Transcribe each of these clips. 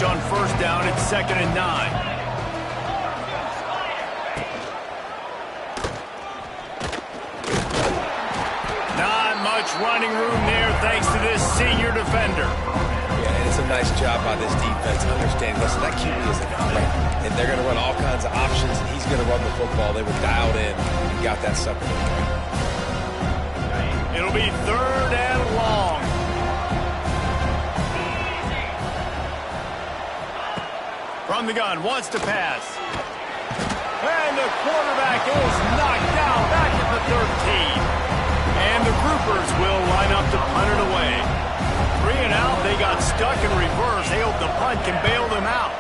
on first down. It's 2nd and 9. Running room there thanks to this senior defender. Yeah, and it's a nice job by this defense understanding, listen, that QB is a threat, and they're going to run all kinds of options, and he's going to run the football. They were dialed in and got that sucker. It'll be 3rd and long. From the gun, wants to pass. And the quarterback is knocked down back at the 13. And the groupers will line up to punt it away. 3 and out, they got stuck in reverse. They hope the punt can bail them out.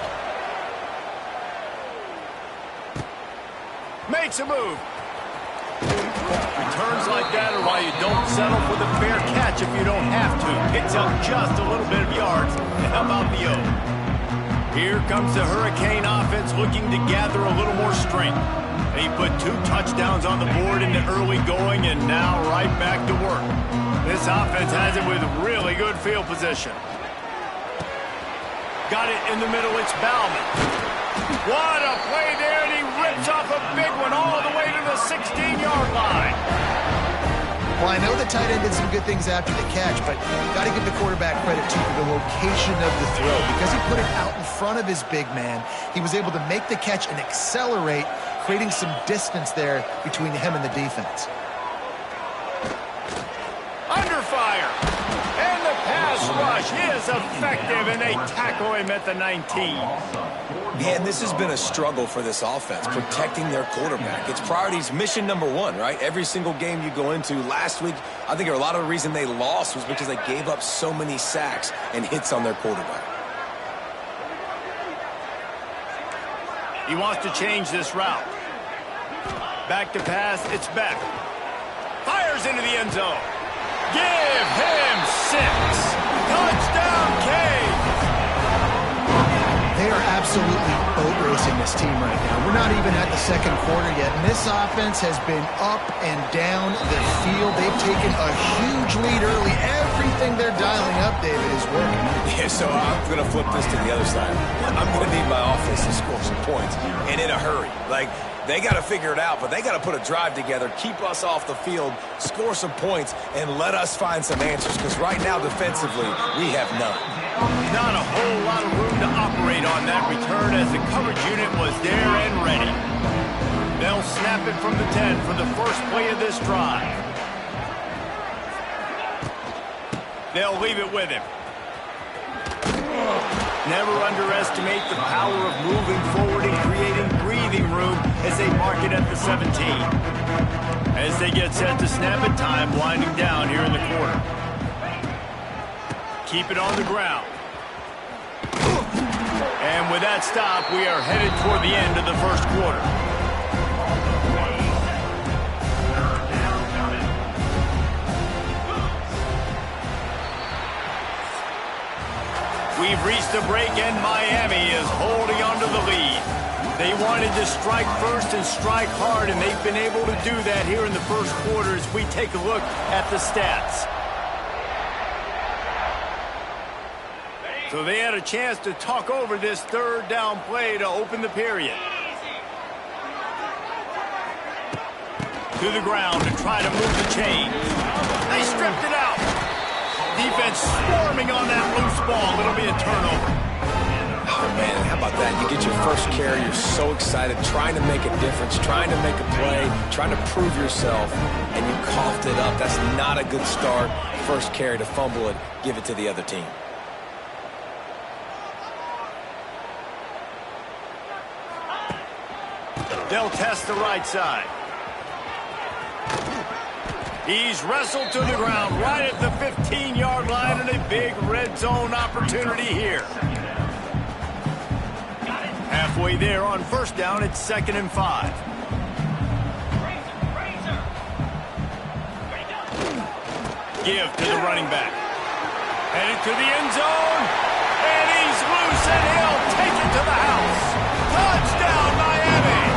Makes a move. Returns like that are why you don't settle for the fair catch if you don't have to. Picks up just a little bit of yards to help out the O. Here comes the Hurricane offense looking to gather a little more strength. He put 2 touchdowns on the board in the early going and now right back to work. This offense has it with really good field position. Got it in the middle, it's Bauman. What a play there, and he rips off a big one all the way to the 16-yard line. Well, I know the tight end did some good things after the catch, but got to give the quarterback credit, too, for the location of the throw. Because he put it out in front of his big man, he was able to make the catch and accelerate, creating some distance there between him and the defense. Under fire. And the pass rush is effective, and they tackle him at the 19. Man, this has been a struggle for this offense, protecting their quarterback. It's priorities, mission number 1, right? Every single game you go into. Last week, I think a lot of the reason they lost was because they gave up so many sacks and hits on their quarterback. He wants to change this route. Back to pass, it's Beck. Fires into the end zone. Give him 6. Touchdown, Cade. They are absolutely boat racing this team right now. We're not even at the second quarter yet, and this offense has been up and down the field. They've taken a huge lead early. Everything they're dialing up, David, is working. Yeah, so I'm going to flip this to the other side. I'm going to need my offense to score some points, and in a hurry. Like, they got to figure it out, but they got to put a drive together, keep us off the field, score some points, and let us find some answers, because right now, defensively, we have none. Not a whole lot of room to operate on that return as the coverage unit was there and ready. They'll snap it from the 10 for the first play of this drive. They'll leave it with him. Never underestimate the power of moving forward and creating breathing room as they mark it at the 17. As they get set to snap it, time winding down here in the quarter. Keep it on the ground. And with that stop, we are headed toward the end of the first quarter. We've reached the break, and Miami is holding on to the lead. They wanted to strike first and strike hard, and they've been able to do that here in the first quarter as we take a look at the stats. So they had a chance to talk over this third down play to open the period. To the ground to try to move the chains. They stripped it out. Defense swarming on that loose ball. It'll be a turnover. Oh, man, how about that? You get your first carry, you're so excited, trying to make a difference, trying to make a play, trying to prove yourself, and you coughed it up. That's not a good start. First carry to fumble it, give it to the other team. They'll test the right side. He's wrestled to the ground right at the 15-yard line, and a big red zone opportunity here. Halfway there on first down, it's 2nd and 5. Give to the running back. Headed to the end zone, and he's loose, and he'll take it to the house. Touchdown, Miami!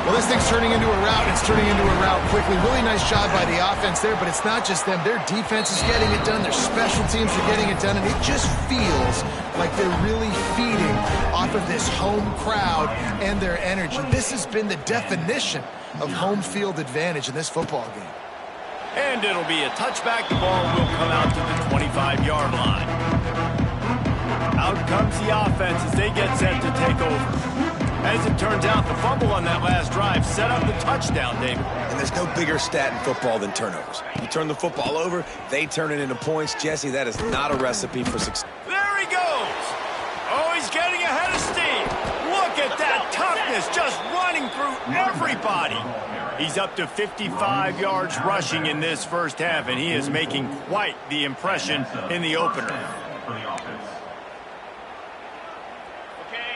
Well, this thing's turning into a rout. It's turning into a rout quickly. Really nice job by the offense there, but it's not just them. Their defense is getting it done. Their special teams are getting it done, and it just feels like they're really feeding off of this home crowd and their energy. This has been the definition of home field advantage in this football game. And it'll be a touchback. The ball will come out to the 25-yard line. Out comes the offense as they get set to take over. As it turns out, the fumble on that last drive set up the touchdown, David. And there's no bigger stat in football than turnovers. You turn the football over, they turn it into points. Jesse, that is not a recipe for success. There he goes. Oh, he's getting ahead of steam. Look at that toughness, just running through everybody. He's up to 55 yards rushing in this first half, and he is making quite the impression in the opener.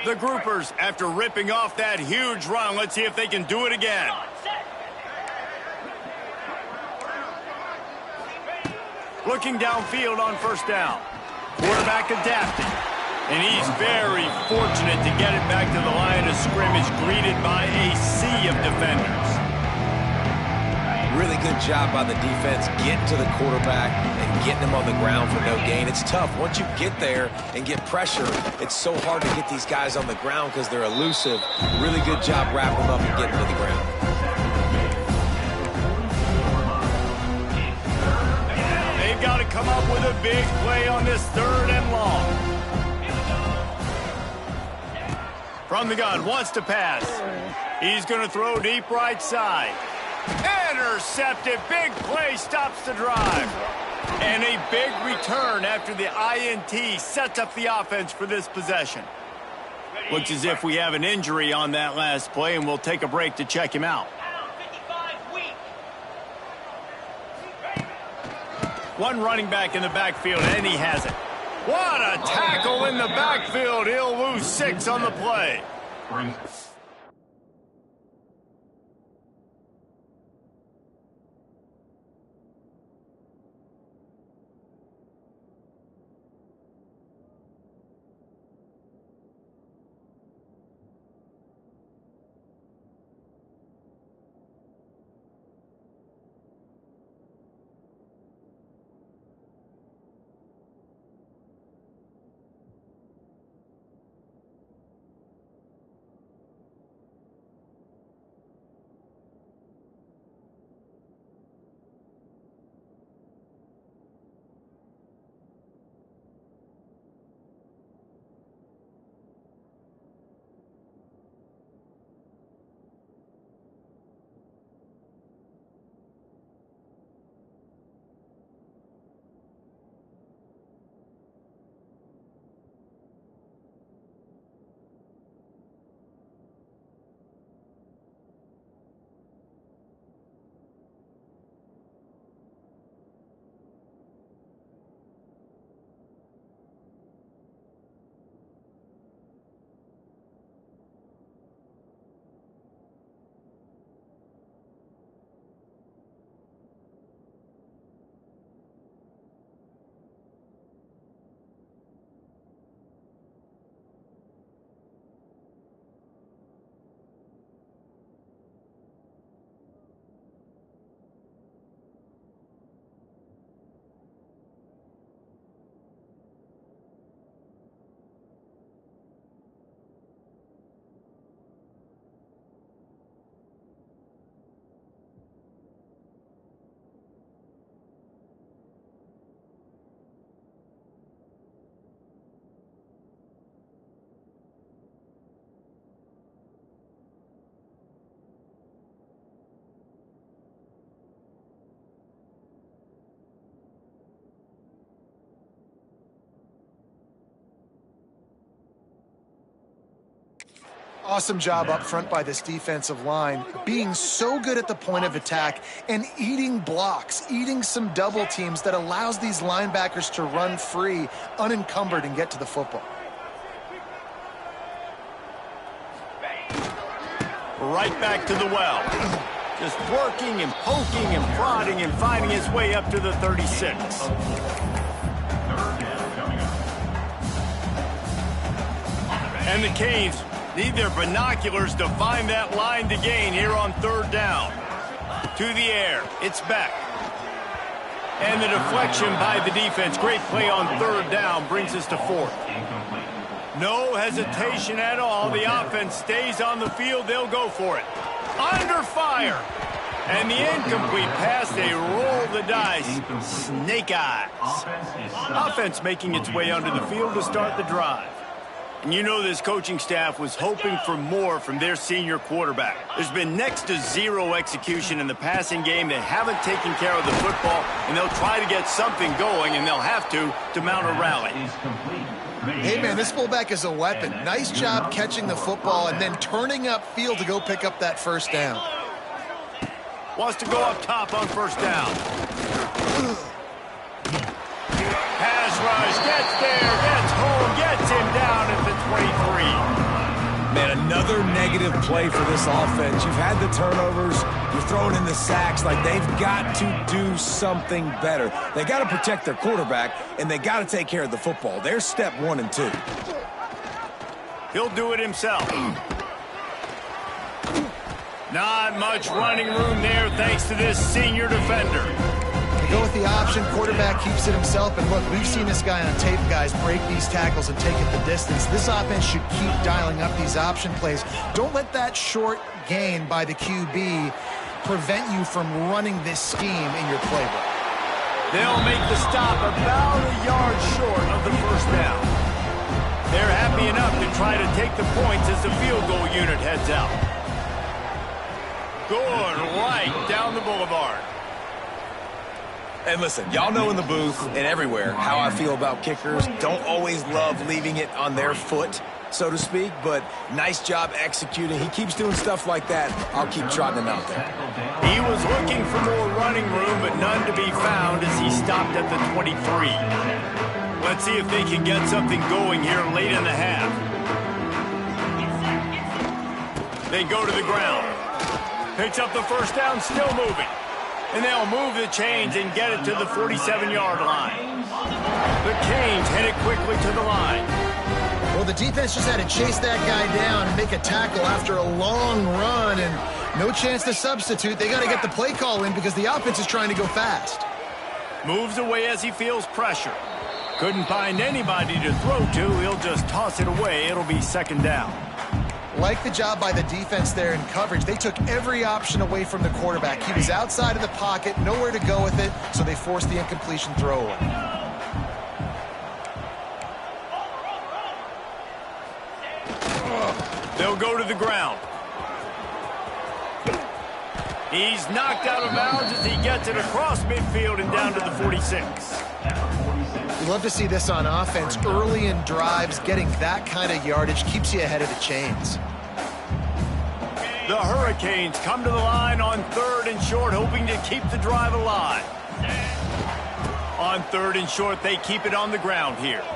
The Groupers, after ripping off that huge run, let's see if they can do it again. Looking downfield on first down. Quarterback adapting. And he's very fortunate to get it back to the line of scrimmage, greeted by a sea of defenders. Really good job by the defense getting to the quarterback and getting him on the ground for no gain. It's tough. Once you get there and get pressure, it's so hard to get these guys on the ground because they're elusive. Really good job wrapping them up and getting to the ground. They've got to come up with a big play on this 3rd and long. From the gun, wants to pass. He's going to throw deep right side. Intercepted. Big play stops the drive. And a big return after the INT sets up the offense for this possession. Looks as if we have an injury on that last play, and we'll take a break to check him out. One running back in the backfield, and he has it. What a tackle in the backfield. He'll lose 6 on the play. Awesome job up front by this defensive line, being so good at the point of attack and eating blocks, eating some double teams that allows these linebackers to run free, unencumbered, and get to the football. Right back to the well. Just working and poking and prodding and finding his way up to the 36. And the Canes Need their binoculars to find that line to gain here on third down. To the air. It's Beck. And the deflection by the defense. Great play on third down brings us to fourth. No hesitation at all. The offense stays on the field. They'll go for it. Under fire. And the incomplete pass, they roll the dice. Snake eyes. Offense making its way onto the field to start the drive. And you know this coaching staff was hoping for more from their senior quarterback. There's been next to zero execution in the passing game. They haven't taken care of the football, and they'll try to get something going, and they'll have to mount a rally. Hey, man, this fullback is a weapon. Nice job catching the football and then turning upfield to go pick up that first down. Wants to go up top on first down. Pass rush, gets there, gets home, gets him down at the 23. Man, another negative play for this offense. You've had the turnovers. You're throwing in the sacks. Like, they've got to do something better. They got to protect their quarterback, and they got to take care of the football. There's step 1 and 2. He'll do it himself. Not much running room there thanks to this senior defender. They go with the option. Quarterback keeps it himself. And look, we've seen this guy on tape, guys, break these tackles and take it the distance. This offense should keep dialing up these option plays. Don't let that short gain by the QB prevent you from running this scheme in your playbook. They'll make the stop about a yard short of the first down. They're happy enough to try to take the points as the field goal unit heads out. Good right down the boulevard. And listen, y'all know in the booth and everywhere how I feel about kickers. Don't always love leaving it on their foot, so to speak, but nice job executing. He keeps doing stuff like that. I'll keep trotting him out there. He was looking for more running room, but none to be found as he stopped at the 23. Let's see if they can get something going here late in the half. They go to the ground. Picks up the first down, still moving. And they'll move the chains and get it to the 47-yard line. The Canes headed quickly to the line. Well, the defense just had to chase that guy down and make a tackle after a long run, and no chance to substitute. They got to get the play call in because the offense is trying to go fast. Moves away as he feels pressure. Couldn't find anybody to throw to. He'll just toss it away. It'll be second down. Like the job by the defense there in coverage. They took every option away from the quarterback. He was outside of the pocket, nowhere to go with it, so they forced the incompletion throwaway. They'll go to the ground. He's knocked out of bounds as he gets it across midfield and down to the 46. We love to see this on offense. Early in drives, getting that kind of yardage keeps you ahead of the chains. The Hurricanes come to the line on third and short, hoping to keep the drive alive. On third and short, they keep it on the ground here. On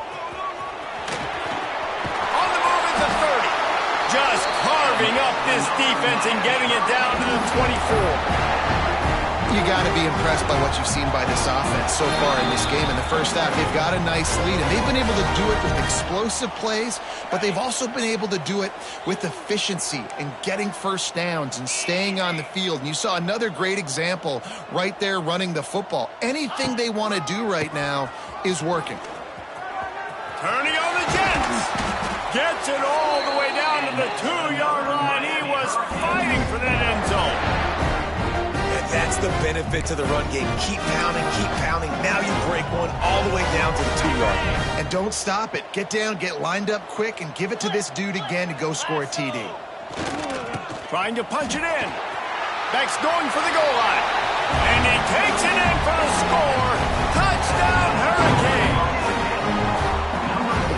the move at the 30. Just carving up this defense and getting it down to the 24. You got to be impressed by what you've seen by this offense so far in this game. In the first half, they've got a nice lead, and they've been able to do it with explosive plays, but they've also been able to do it with efficiency and getting first downs and staying on the field. And you saw another great example right there running the football. Anything they want to do right now is working. Turning on the Jets. Gets it all the way down to the 2-yard line. He was fighting for that end zone. That's the benefit to the run game. Keep pounding, keep pounding. Now you break one all the way down to the 2-yard line. And don't stop it. Get down, get lined up quick, and give it to this dude again to go score a TD. Trying to punch it in. Beck's going for the goal line. And he takes it in for a score. Touchdown, Hurricane.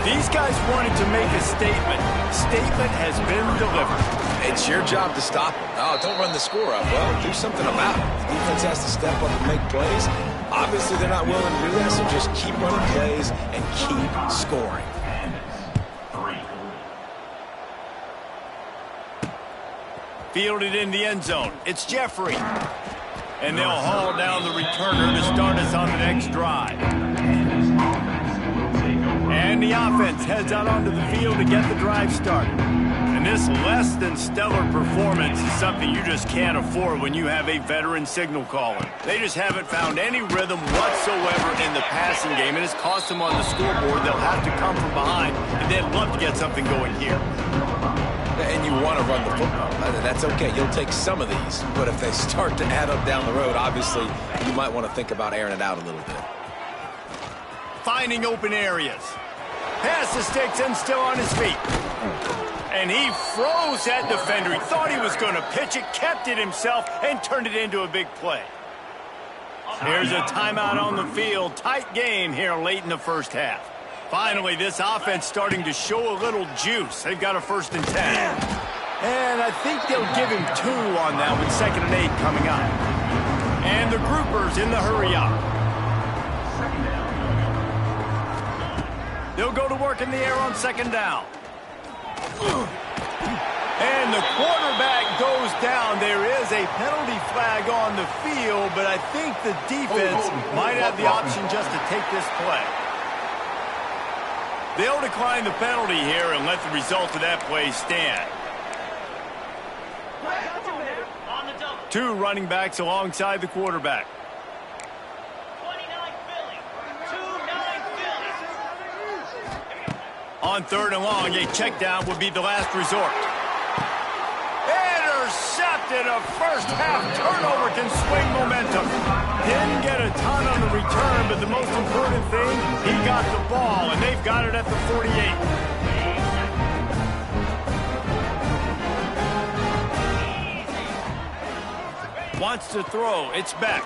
These guys wanted to make a statement. Statement has been delivered. It's your job to stop them. Oh, don't run the score up. Well, do something about it. The defense has to step up and make plays. Obviously, they're not willing to do that, so just keep running plays and keep scoring. Fielded in the end zone. It's Jeffrey. And they'll haul down the returner to start us on the next drive. And And the offense heads out onto the field to get the drive started. And this less than stellar performance is something you just can't afford when you have a veteran signal caller. They just haven't found any rhythm whatsoever in the passing game, and it's cost them on the scoreboard. They'll have to come from behind, and they'd love to get something going here. And you want to run the football. That's okay. You'll take some of these. But if they start to add up down the road, obviously, you might want to think about airing it out a little bit. Finding open areas. Pass the sticks and still on his feet. And he froze that defender. He thought he was going to pitch it, kept it himself, and turned it into a big play. Here's a timeout on the field. Tight game here late in the first half. Finally, this offense starting to show a little juice. They've got a 1st and 10. And I think they'll give him 2 on that with 2nd and 8 coming up. And the groupers in the hurry up. They'll go to work in the air on 2nd down. And the quarterback goes down. There is a penalty flag on the field, but I think the defense might have the option just to take this play. They'll decline the penalty here and let the result of that play stand. 2 running backs alongside the quarterback. 29 Philly. 2-9 Philly. On 3rd and long, a check down would be the last resort. Intercepted. A first-half turnover can swing momentum. Didn't get a ton on the return, but the most important thing, he got the ball, and they've got it at the 48. Wants to throw. It's back.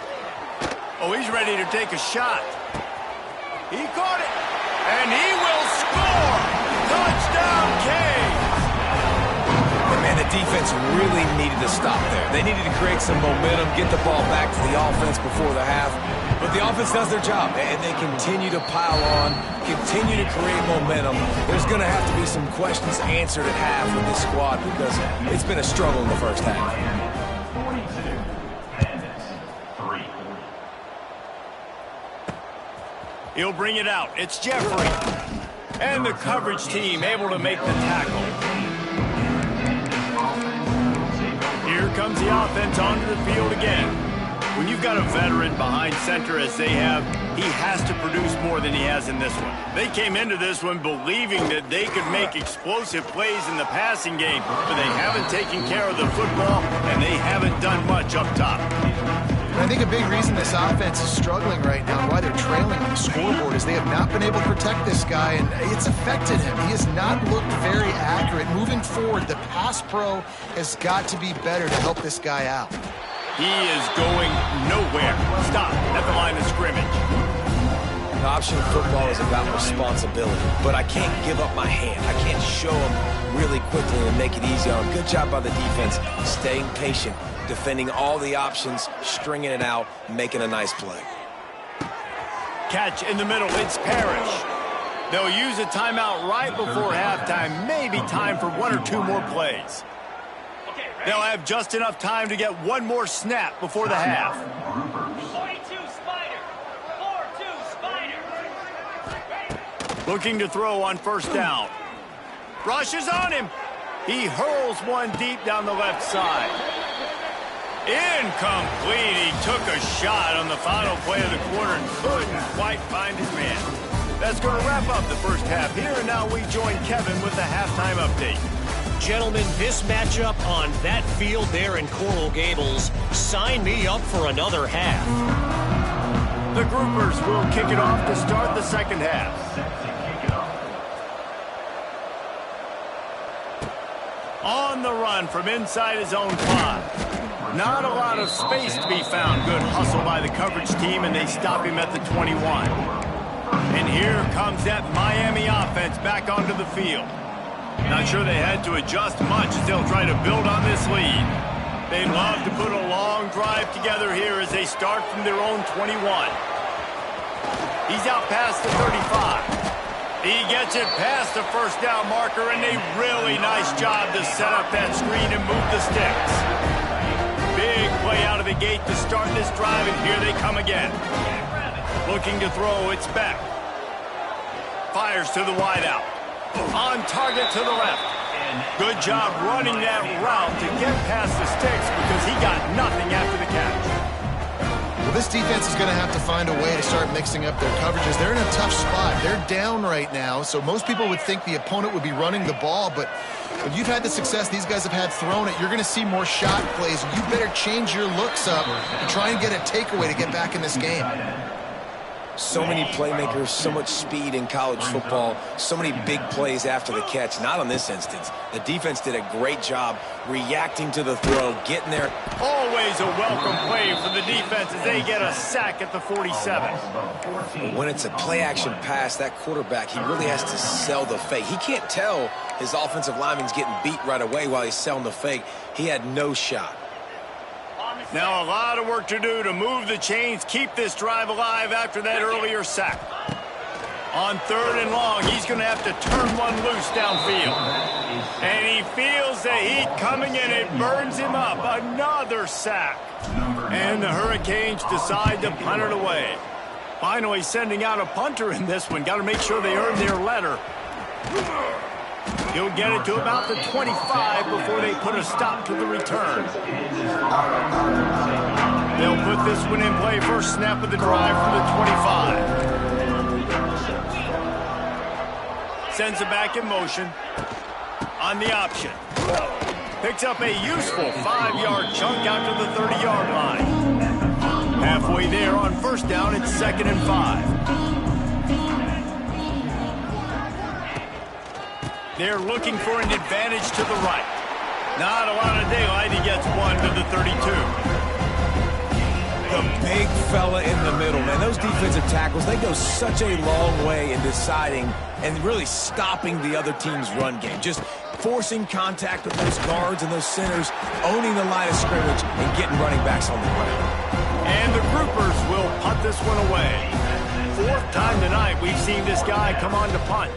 Oh, he's ready to take a shot. He caught it, and he will score. Touchdown, Canes. Man, the defense really needed to stop there. They needed to create some momentum, get the ball back to the offense before the half. But the offense does their job, and they continue to pile on, continue to create momentum. There's going to have to be some questions answered at half with this squad because it's been a struggle in the first half. He'll bring it out. It's Jeffrey. And the coverage team able to make the tackle. Here comes the offense onto the field again. When you've got a veteran behind center as they have, he has to produce more than he has in this one. They came into this one believing that they could make explosive plays in the passing game, but they haven't taken care of the football, and they haven't done much up top. I think a big reason this offense is struggling right now, why they're trailing on the scoreboard, is they have not been able to protect this guy, and it's affected him. He has not looked very accurate. Moving forward, the pass pro has got to be better to help this guy out. He is going nowhere. Stop at the line of scrimmage. Option football is about responsibility, but I can't give up my hand. I can't show them really quickly and make it easy on. Good job by the defense, staying patient, defending all the options, stringing it out, making a nice play. Catch in the middle, it's Parrish. They'll use a timeout right before halftime, maybe time for 1 or 2 more plays. They'll have just enough time to get 1 more snap before the half. 42 Spider. 4-2 Spider. Looking to throw on 1st down. Rushes on him. He hurls one deep down the left side. Incomplete. He took a shot on the final play of the quarter and couldn't quite find his man. That's going to wrap up the first half here, and now we join Kevin with the halftime update. Gentlemen, this matchup on that field there in Coral Gables, sign me up for another half. The groupers will kick it off to start the second half. On the run from inside his own 5. Not a lot of space to be found. Good hustle by the coverage team, and they stop him at the 21. And here comes that Miami offense back onto the field. Not sure they had to adjust much as they'll try to build on this lead. They'd love to put a long drive together here as they start from their own 21. He's out past the 35. He gets it past the 1st down marker, and a really nice job to set up that screen and move the sticks. Big play out of the gate to start this drive, and here they come again. Looking to throw, it's back. Fires to the wideout. On target to the left. Good job running that route to get past the sticks because he got nothing after the catch. Well, this defense is going to have to find a way to start mixing up their coverages. They're in a tough spot. They're down right now, so most people would think the opponent would be running the ball, but if you've had the success these guys have had throwing it, you're going to see more shot plays. You better change your looks up and try and get a takeaway to get back in this game. So many playmakers, so much speed in college football, so many big plays after the catch. Not on this instance. The defense did a great job reacting to the throw, getting there. Always a welcome play for the defense as they get a sack at the 47. When it's a play-action pass, that quarterback, he really has to sell the fake. He can't tell his offensive lineman's getting beat right away while he's selling the fake. He had no shot. Now a lot of work to do to move the chains, keep this drive alive after that earlier sack. On 3rd and long, he's going to have to turn one loose downfield. And he feels the heat coming and it burns him up. Another sack. And the Hurricanes decide to punt it away. Finally sending out a punter in this one. Got to make sure they earn their letter. He'll get it to about the 25 before they put a stop to the return. They'll put this one in play. First snap of the drive from the 25. Sends it back in motion. On the option. Picks up a useful 5-yard chunk out to the 30-yard line. Halfway there on first down, it's 2nd and 5. They're looking for an advantage to the right. Not a lot of daylight. He gets one to the 32. The big fella in the middle, man. Those defensive tackles, they go such a long way in deciding and really stopping the other team's run game. Just forcing contact with those guards and those centers, owning the line of scrimmage, and getting running backs on the ground. And the groupers will punt this one away. 4th time tonight we've seen this guy come on to punt.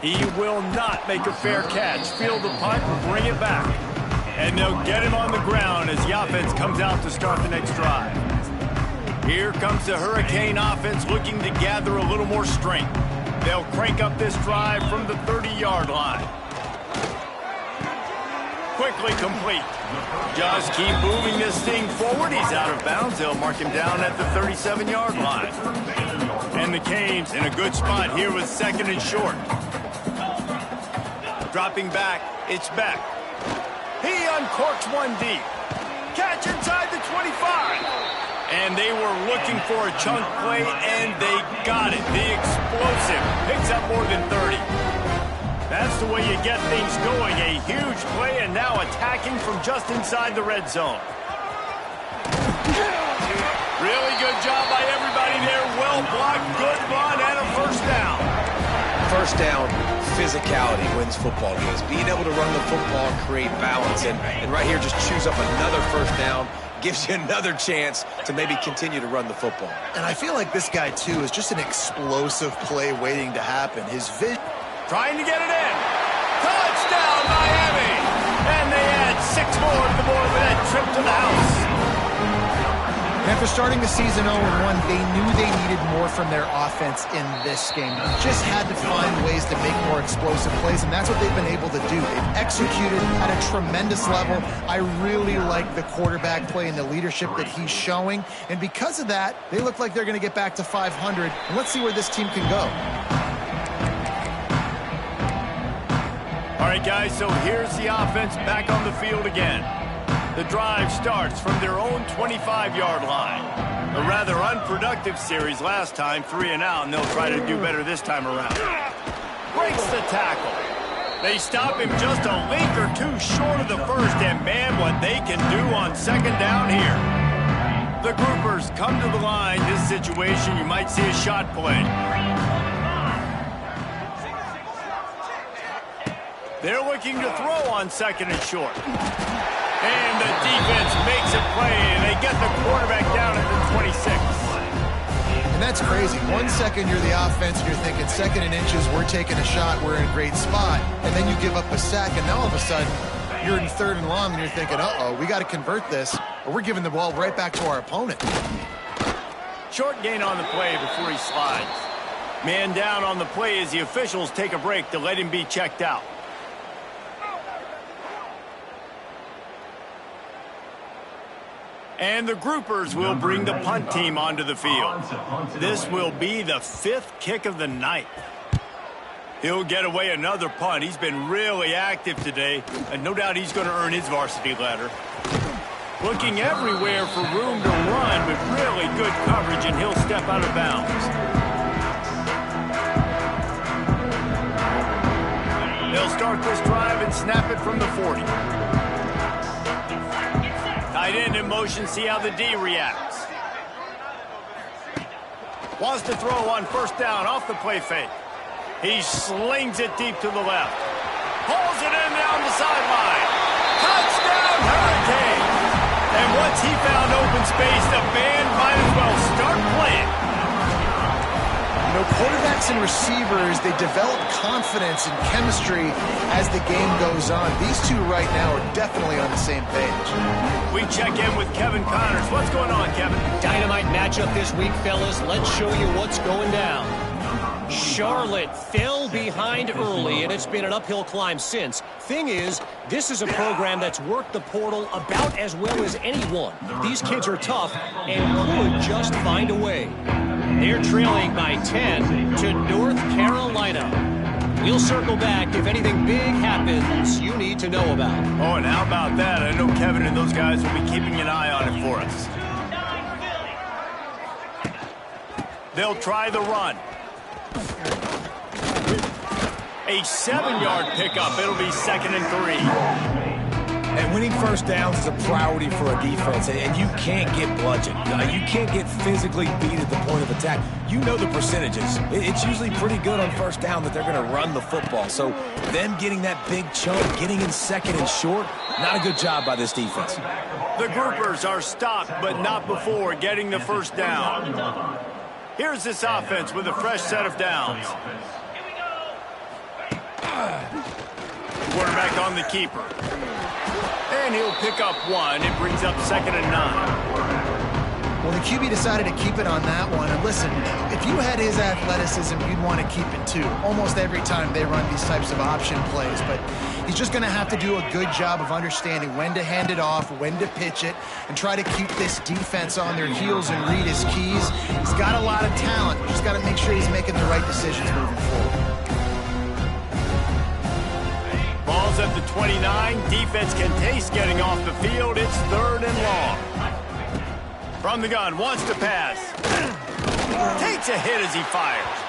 He will not make a fair catch. Field the punt and bring it back. And they'll get him on the ground as the offense comes out to start the next drive. Here comes the Hurricane offense looking to gather a little more strength. They'll crank up this drive from the 30-yard line. Quickly complete. Just keep moving this thing forward. He's out of bounds. They'll mark him down at the 37-yard line. And the Canes in a good spot here with 2nd and short. Dropping back, it's Beck. He uncorks one deep. Catch inside the 25. And they were looking for a chunk play, and they got it. The explosive picks up more than 30. That's the way you get things going. A huge play, and now attacking from just inside the red zone. Really good job by everybody there. Well blocked, good run, and a first down. First down, physicality wins football games. Being able to run the football, create balance, and right here just choose up another first down, gives you another chance to maybe continue to run the football. And I feel like this guy, too, is just an explosive play waiting to happen. His vision... Trying to get it in. Touchdown, Miami! And they add 6 more to the board with that trip to the house. After starting the season 0-1, they knew they needed more from their offense in this game. Just had to find ways to make more explosive plays, and that's what they've been able to do. They've executed at a tremendous level. I really like the quarterback play and the leadership that he's showing, and because of that, they look like they're going to get back to 500, and let's see where this team can go. All right, guys, so here's the offense back on the field again. The drive starts from their own 25-yard line. A rather unproductive series last time, 3 and out, and they'll try to do better this time around. Breaks the tackle. They stop him just a link or two short of the first, and man, what they can do on 2nd down here. The groupers come to the line. This situation, you might see a shot play. They're looking to throw on 2nd and short. And the defense makes a play, and they get the quarterback down at the 26. And that's crazy. 1 second you're the offense, and you're thinking 2nd and inches, we're taking a shot, we're in a great spot. And then you give up a sack, and now all of a sudden, you're in 3rd and long, and you're thinking, uh-oh, we got to convert this, or we're giving the ball right back to our opponent. Short gain on the play before he slides. Man down on the play as the officials take a break to let him be checked out. And the groupers will bring the punt team onto the field. This will be the 5th kick of the night. He'll get away another punt. He's been really active today, and no doubt he's going to earn his varsity letter. Looking everywhere for room to run, but really good coverage, and he'll step out of bounds. They'll start this drive and snap it from the 40. Tight end in motion, see how the D reacts. Wants to throw on first down off the play fake. He slings it deep to the left. Pulls it in down the sideline. Touchdown, Hurricane! And once he found open space, the band might as well start playing. You know, quarterbacks and receivers, they develop confidence and chemistry as the game goes on. These two right now are definitely on the same page. We check in with Kevin Connors. What's going on, Kevin? Dynamite matchup this week, fellas. Let's show you what's going down. Charlotte fell behind early, and it's been an uphill climb since. Thing is, this is a program that's worked the portal about as well as anyone. These kids are tough and could just find a way. They're trailing by 10 to North Carolina. We'll circle back if anything big happens you need to know about. Oh, and how about that? I know Kevin and those guys will be keeping an eye on it for us. They'll try the run. A 7-yard pickup. It'll be 2nd and 3. And winning first downs is a priority for a defense, and you can't get bludgeoned. You can't get physically beat at the point of attack. You know the percentages. It's usually pretty good on first down that they're going to run the football. So them getting that big chunk, getting in 2nd and short, not a good job by this defense. The groupers are stopped, but not before getting the first down. Here's this offense with a fresh set of downs. Quarterback on the keeper. And he'll pick up 1. It brings up 2nd and 9. Well, the QB decided to keep it on that one. And listen, if you had his athleticism, you'd want to keep it too. Almost every time they run these types of option plays. But he's just going to have to do a good job of understanding when to hand it off, when to pitch it, and try to keep this defense on their heels and read his keys. He's got a lot of talent. Just got to make sure he's making the right decisions moving forward. Ball's at the 29. Defense can taste getting off the field. It's 3rd and long. From the gun, wants to pass. Takes a hit as he fires.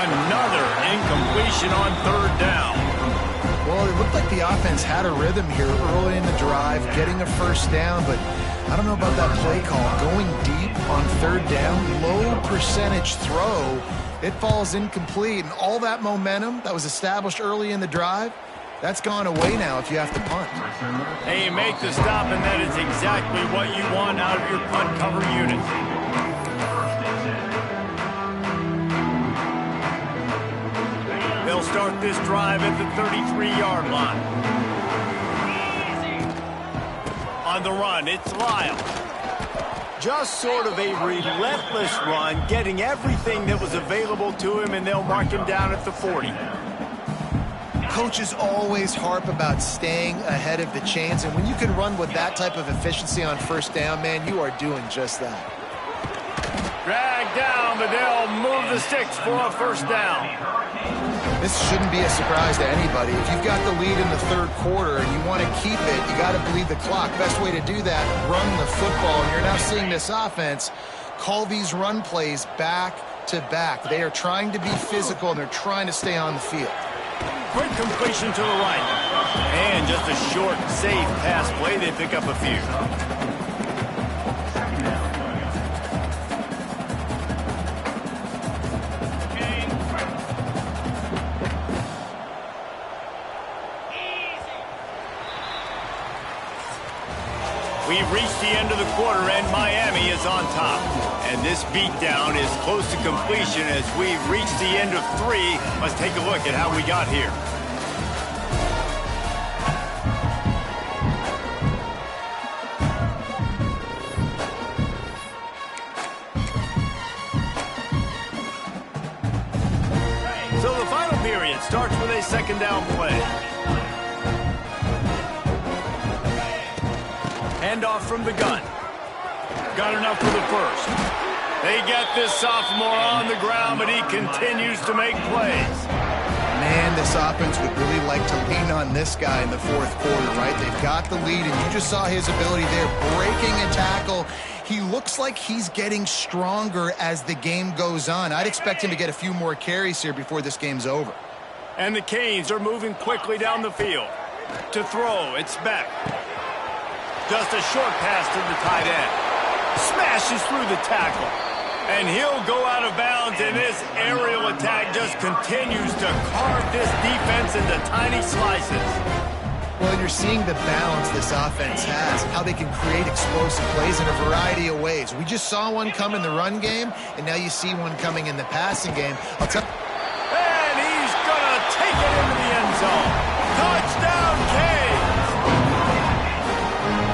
Another incompletion on 3rd down. Well, it looked like the offense had a rhythm here early in the drive, getting a first down, but I don't know about that play call. Going deep on 3rd down, low percentage throw, it falls incomplete, and all that momentum that was established early in the drive, that's gone away now if you have to punt. Hey, you make the stop, and that is exactly what you want out of your punt cover unit. They'll start this drive at the 33-yard line. On the run, it's Lyle. Just sort of a relentless run, getting everything that was available to him, and they'll mark him down at the 40. Coaches always harp about staying ahead of the chains, and when you can run with that type of efficiency on first down, man, you are doing just that. Dragged down, but they'll move the sticks for a first down. This shouldn't be a surprise to anybody. If you've got the lead in the 3rd quarter and you want to keep it, you got to bleed the clock. Best way to do that, run the football. And you're now seeing this offense call these run plays back to back. They are trying to be physical, and they're trying to stay on the field. Quick completion to the right. And just a short, safe pass play. They pick up a few. We've reached the end of the quarter, and Miami is on top. And this beatdown is close to completion as we've reached the end of 3. Let's take a look at how we got here. It starts with a second down play. Handoff from the gun. Got enough for the first. They get this sophomore on the ground, but he continues to make plays. Man, this offense would really like to lean on this guy in the fourth quarter, right? They've got the lead, and you just saw his ability there, breaking a tackle. He looks like he's getting stronger as the game goes on. I'd expect him to get a few more carries here before this game's over. And the Canes are moving quickly down the field. To throw, it's Beck. Just a short pass to the tight end. Smashes through the tackle. And he'll go out of bounds, and this aerial attack just continues to carve this defense into tiny slices. Well, and you're seeing the balance this offense has, how they can create explosive plays in a variety of ways. We just saw one come in the run game, and now you see one coming in the passing game. And he's going to take it into the end zone. Touchdown, Canes!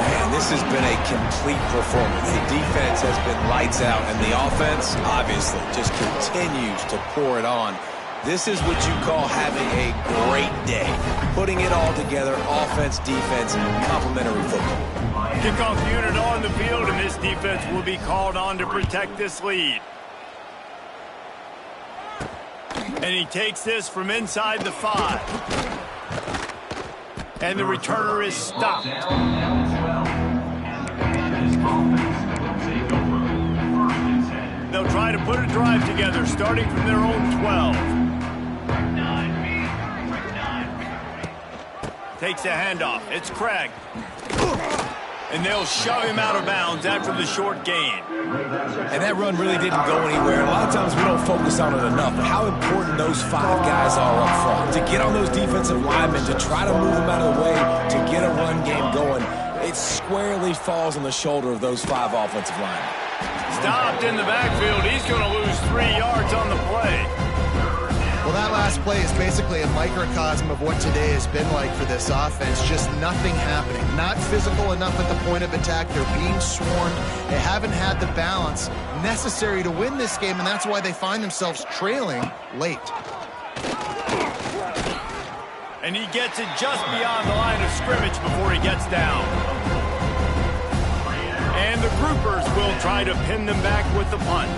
Man, this has been a complete performance. The defense has been lights out, and the offense, obviously, just continues to pour it on. This is what you call having a great day. Putting it all together, offense, defense, complementary football. Kickoff unit on the field, and this defense will be called on to protect this lead. And he takes this from inside the 5. And the returner is stopped. They'll try to put a drive together, starting from their own 12. Takes a handoff. It's Craig. And they'll shove him out of bounds after the short gain. And that run really didn't go anywhere. A lot of times we don't focus on it enough, but how important those 5 guys are up front. To get on those defensive linemen, to try to move them out of the way, to get a run game going, it squarely falls on the shoulder of those 5 offensive linemen. Stopped in the backfield. He's going to lose 3 yards on the play. Well, that last play is basically a microcosm of what today has been like for this offense. Just nothing happening. Not physical enough at the point of attack. They're being swarmed. They haven't had the balance necessary to win this game, and that's why they find themselves trailing late. And he gets it just beyond the line of scrimmage before he gets down. And the groupers will try to pin them back with the punt.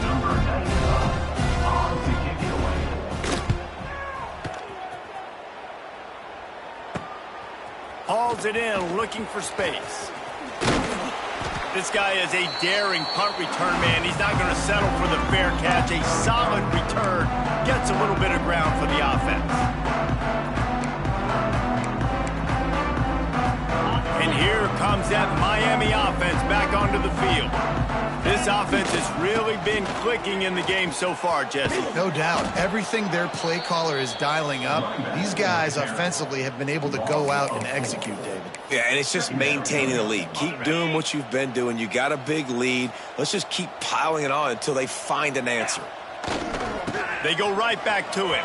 Hauls it in, looking for space. This guy is a daring punt return man. He's not going to settle for the fair catch. A solid return. Gets a little bit of ground for the offense. And here comes that Miami offense back onto the field. This offense has really been clicking in the game so far, Jesse. No doubt. Everything their play caller is dialing up, these guys offensively have been able to go out and execute, David. Yeah, and it's just maintaining the lead. Keep doing what you've been doing. You got a big lead. Let's just keep piling it on until they find an answer. They go right back to it.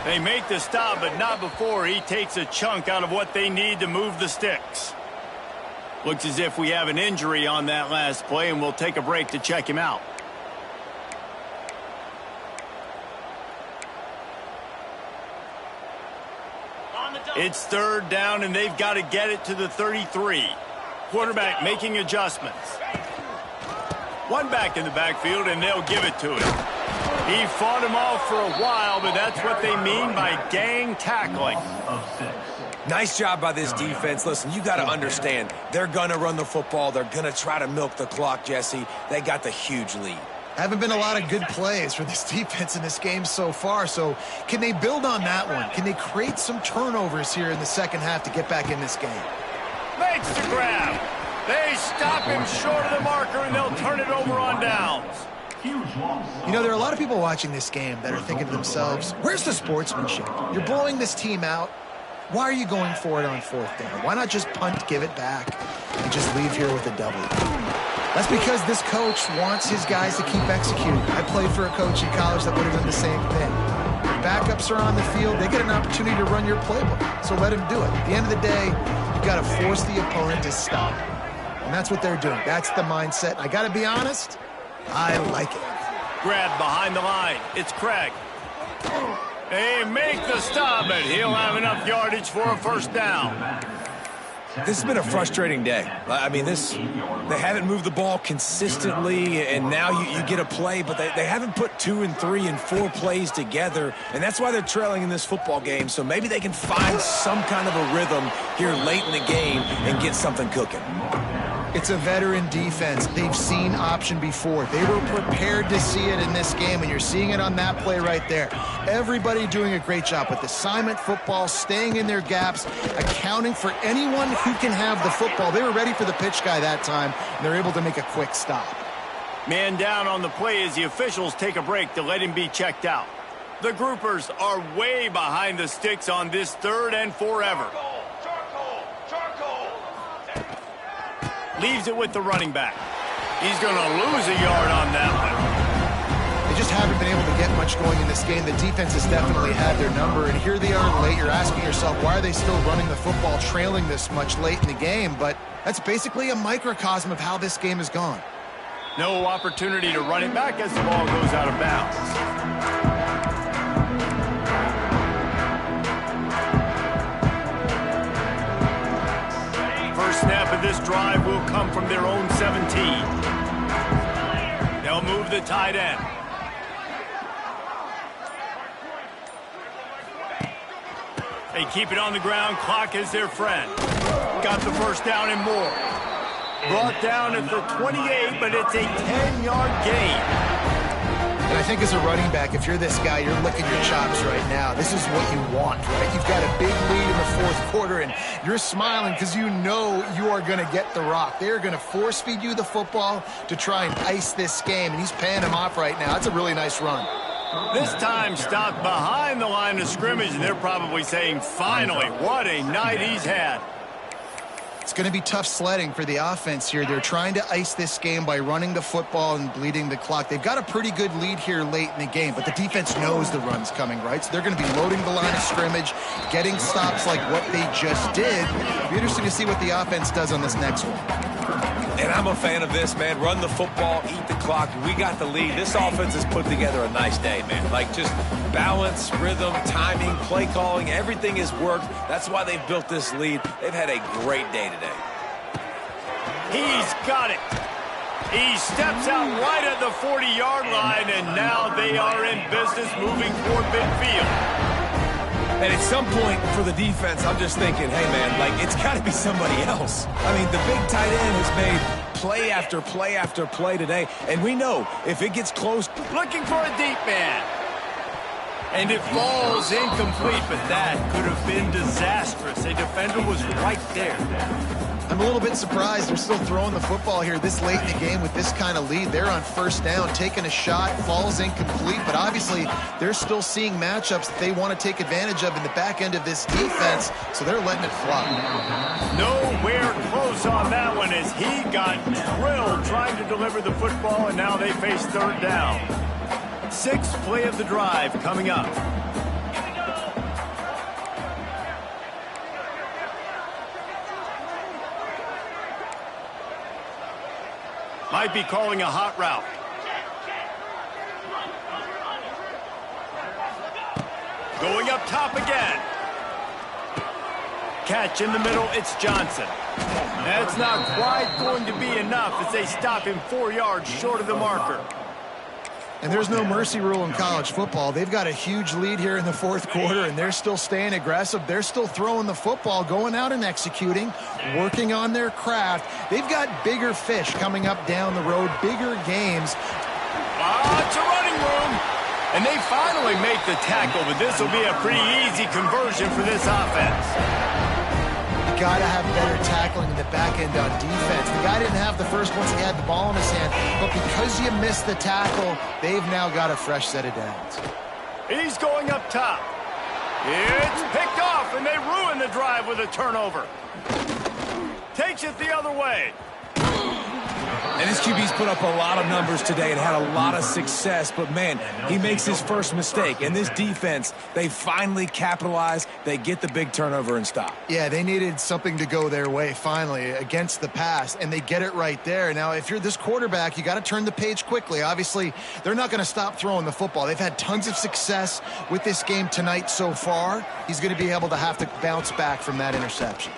They make the stop, but not before he takes a chunk out of what they need to move the sticks. Looks as if we have an injury on that last play, and we'll take a break to check him out. It's 3rd down, and they've got to get it to the 33. Quarterback making adjustments. One back in the backfield, and they'll give it to him. He fought him off for a while, but that's what they mean by gang tackling. Nice job by this defense. Listen, you got to understand, they're going to run the football. They're going to try to milk the clock, Jesse. They got the huge lead. Haven't been a lot of good plays for this defense in this game so far, so can they build on that one? Can they create some turnovers here in the second half to get back in this game? Makes the grab. They stop him short of the marker, and they'll turn it over on downs. You know, there are a lot of people watching this game that are thinking to themselves, where's the sportsmanship? You're blowing this team out. Why are you going for it on 4th down? Why not just punt, give it back, and just leave here with a W? That's because this coach wants his guys to keep executing. I played for a coach in college that would have done the same thing. Your backups are on the field. They get an opportunity to run your playbook, so let them do it. At the end of the day, you've got to force the opponent to stop. And that's what they're doing. That's the mindset. I got to be honest, I like it. Grab behind the line. It's Craig. They make the stop, but he'll have enough yardage for a first down. This has been a frustrating day. I mean, they haven't moved the ball consistently, and now you get a play, but they haven't put 2 and 3 and 4 plays together, and that's why they're trailing in this football game. So maybe they can find some kind of a rhythm here late in the game and get something cooking. It's a veteran defense. They've seen option before. They were prepared to see it in this game, and you're seeing it on that play right there. Everybody doing a great job with assignment football, staying in their gaps, accounting for anyone who can have the football. They were ready for the pitch guy that time, and they're able to make a quick stop. Man down on the play as the officials take a break to let him be checked out. The groupers are way behind the sticks on this 3rd and forever. Leaves it with the running back. He's going to lose a yard on that one. They just haven't been able to get much going in this game. The defense has definitely had their number, and here they are late. You're asking yourself, why are they still running the football, trailing this much late in the game? But that's basically a microcosm of how this game has gone. No opportunity to run it back as the ball goes out of bounds. Snap of this drive will come from their own 17. They'll move the tight end. They keep it on the ground. Clock is their friend. Got the first down and more. Brought down at the 28, but it's a 10-yard gain. And I think as a running back, if you're this guy, you're licking your chops right now. This is what you want, right? You've got a big lead in the 4th quarter, and you're smiling because you know you are going to get the rock. They're going to force-feed you the football to try and ice this game, and he's paying him off right now. That's a really nice run. This time stopped behind the line of scrimmage, and they're probably saying, finally, what a night he's had. It's going to be tough sledding for the offense here. They're trying to ice this game by running the football and bleeding the clock. They've got a pretty good lead here late in the game, but the defense knows the run's coming, right? So they're going to be loading the line of scrimmage, getting stops like what they just did. It'll be interesting to see what the offense does on this next one. And I'm a fan of this, man. Run the football, eat the clock. We got the lead. This offense has put together a nice day, man. Like, just balance, rhythm, timing, play calling, everything has worked. That's why they've built this lead. They've had a great day today. He's got it. He steps out right at the 40-yard line, and now they are in business moving toward midfield. And at some point for the defense, I'm just thinking, hey, man, like, it's got to be somebody else. I mean, the big tight end has made play after play after play today, and we know if it gets close. Looking for a deep man. And it falls incomplete, but that could have been disastrous. A defender was right there. I'm a little bit surprised they're still throwing the football here this late in the game with this kind of lead. They're on first down, taking a shot, falls incomplete, but obviously they're still seeing matchups that they want to take advantage of in the back end of this defense, so they're letting it fly. Nowhere close on that one as he got drilled trying to deliver the football, and now they face 3rd down. 6th play of the drive coming up. Might be calling a hot route. Going up top again. Catch in the middle, it's Johnson. That's not quite going to be enough as they stop him 4 yards short of the marker. And there's no mercy rule in college football. They've got a huge lead here in the 4th quarter, and they're still staying aggressive. They're still throwing the football, going out and executing, working on their craft. They've got bigger fish coming up down the road, bigger games. It's a running room. And they finally make the tackle, but this will be a pretty easy conversion for this offense. Got to have better tackling in the back end on defense. The guy didn't have the first once he had the ball in his hand, but because you missed the tackle, they've now got a fresh set of downs. He's going up top. It's picked off, and they ruin the drive with a turnover. Takes it the other way. And this QB's put up a lot of numbers today and had a lot of success, but man, he makes his first mistake. And this defense, they finally capitalize. They get the big turnover and stop. Yeah, they needed something to go their way finally against the pass, and they get it right there. Now, if you're this quarterback, you got to turn the page quickly. Obviously, they're not going to stop throwing the football. They've had tons of success with this game tonight so far. He's going to be able to have to bounce back from that interception.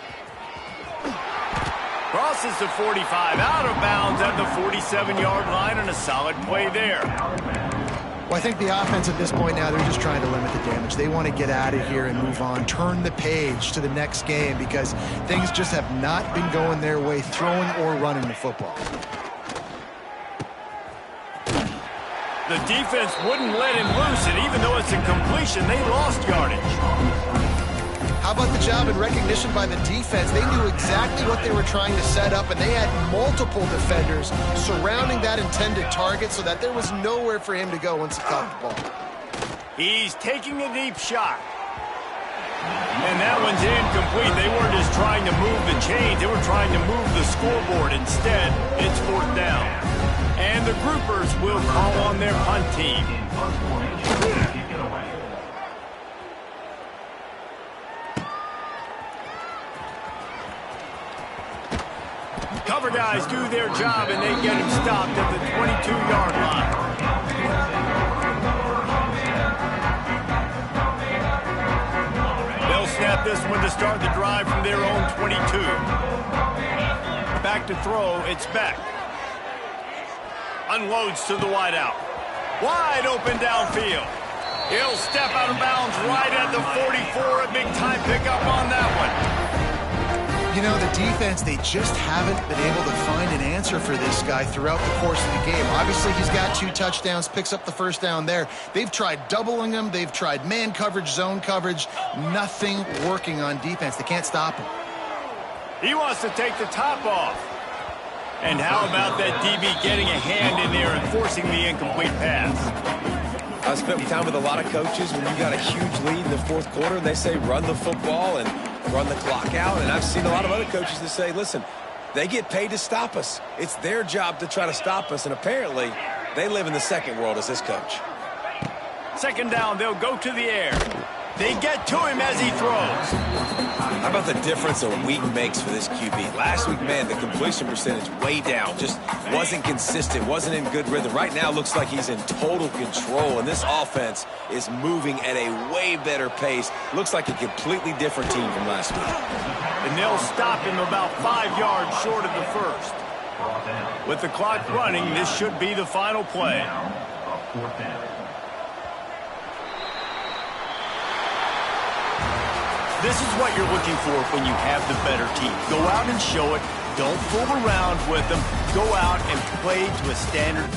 Crosses the 45, out of bounds at the 47-yard line, and a solid play there. Well, I think the offense at this point now, they're just trying to limit the damage. They want to get out of here and move on, turn the page to the next game because things just have not been going their way, throwing or running the football. The defense wouldn't let him loose, and even though it's a completion, they lost yardage. How about the job and recognition by the defense? They knew exactly what they were trying to set up, and they had multiple defenders surrounding that intended target so that there was nowhere for him to go once he caught the ball. He's taking a deep shot. And that one's incomplete. They weren't just trying to move the chains. They were trying to move the scoreboard. Instead, it's 4th down. And the groupers will call on their punt team. Cover guys do their job, and they get him stopped at the 22-yard line. They'll snap this one to start the drive from their own 22. Back to throw, it's Beck. Unloads to the wideout. Wide open downfield. He'll step out of bounds right at the 44. A big-time pickup on that one. You know, the defense, they just haven't been able to find an answer for this guy throughout the course of the game. Obviously, he's got 2 touchdowns, picks up the 1st down there. They've tried doubling him. They've tried man coverage, zone coverage. Nothing working on defense. They can't stop him. He wants to take the top off. And how about that DB getting a hand in there and forcing the incomplete pass? I spent time with a lot of coaches when you got a huge lead in the 4th quarter, and they say run the football and run the clock out. And I've seen a lot of other coaches that say, listen, they get paid to stop us. It's their job to try to stop us. And apparently, they live in the second world as this coach. 2nd down, they'll go to the air. They get to him as he throws. How about the difference a week makes for this QB? Last week, man, the completion percentage way down. Just wasn't consistent, wasn't in good rhythm. Right now, looks like he's in total control, and this offense is moving at a way better pace. Looks like a completely different team from last week. And they'll stop him about 5 yards short of the 1st. With the clock running, this should be the final play. This is what you're looking for when you have the better team. Go out and show it. Don't fool around with them. Go out and play to a standard.